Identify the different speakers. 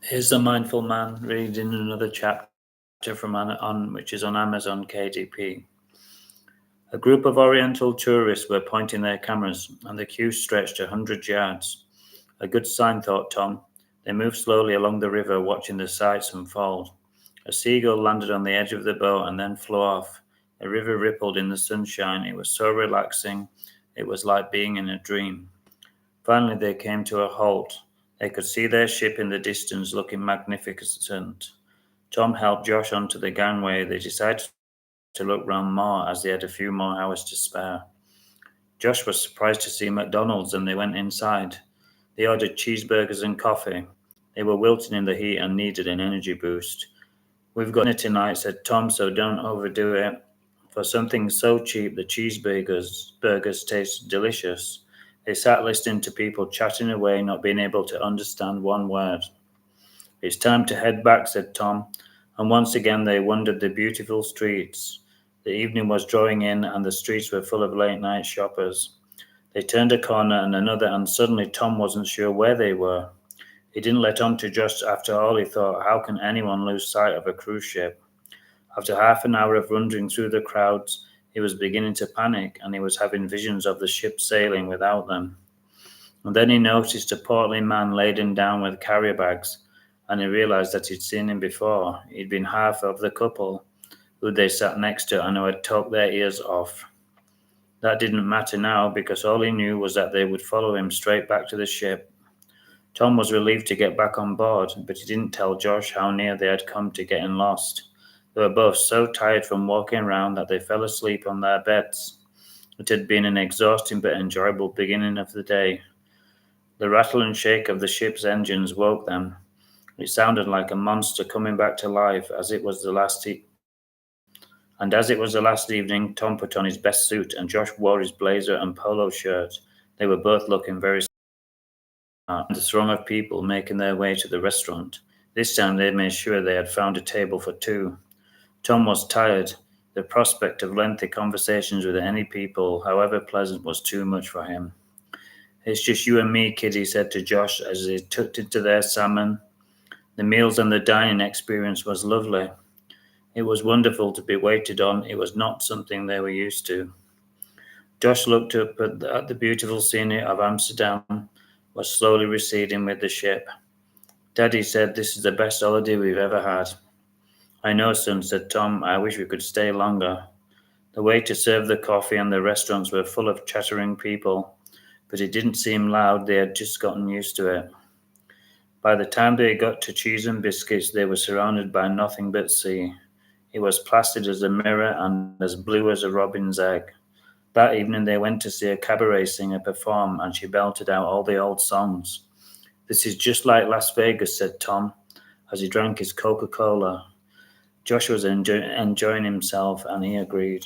Speaker 1: Here's the Mindful Man reading another chapter from which is on Amazon KDP. A group of Oriental tourists were pointing their cameras, and the queue stretched 100 yards. A good sign, thought Tom. They moved slowly along the river, watching the sights unfold. A seagull landed on the edge of the boat and then flew off. The river rippled in the sunshine. It was so relaxing. It was like being in a dream. Finally, they came to a halt. They could see their ship in the distance, looking magnificent. Tom helped Josh onto the gangway. They decided to look round more as they had a few more hours to spare. Josh was surprised to see McDonald's and they went inside. They ordered cheeseburgers and coffee. They were wilting in the heat and needed an energy boost. We've got dinner tonight, said Tom, so don't overdo it. For something so cheap, the cheeseburgers tasted delicious. They sat listening to people chatting away, not being able to understand one word. It's time to head back, said Tom, and once again they wandered the beautiful streets. The evening was drawing in, and the streets were full of late-night shoppers. They turned a corner and another, and suddenly Tom wasn't sure where they were. He didn't let on to Josh. After all, he thought, how can anyone lose sight of a cruise ship? After half an hour of wandering through the crowds, he was beginning to panic, and he was having visions of the ship sailing without them. And then he noticed a portly man laden down with carrier bags, and he realized that he'd seen him before. He'd been half of the couple who they sat next to and who had talked their ears off. That didn't matter now, because all he knew was that they would follow him straight back to the ship. Tom was relieved to get back on board, but he didn't tell Josh how near they had come to getting lost. They were both so tired from walking around that they fell asleep on their beds. It had been an exhausting but enjoyable beginning of the day. The rattle and shake of the ship's engines woke them. It sounded like a monster coming back to life, as it was the last evening. Tom put on his best suit and Josh wore his blazer and polo shirt. They were both looking very smart. The throng of people making their way to the restaurant. This time they made sure they had found a table for two. Tom was tired. The prospect of lengthy conversations with any people, however pleasant, was too much for him. It's just you and me, kid, he said to Josh as they tucked into their salmon. The meals and the dining experience was lovely. It was wonderful to be waited on. It was not something they were used to. Josh looked up at the beautiful scenery of Amsterdam, was slowly receding with the ship. Daddy said this is the best holiday we've ever had. I know, son, said Tom. I wish we could stay longer. The waiter served the coffee and the restaurants were full of chattering people, but it didn't seem loud. They had just gotten used to it. By the time they got to cheese and biscuits, they were surrounded by nothing but sea. It was placid as a mirror and as blue as a robin's egg. That evening they went to see a cabaret singer perform, and she belted out all the old songs. This is just like Las Vegas, said Tom, as he drank his Coca-Cola. Josh was enjoying himself, and he agreed.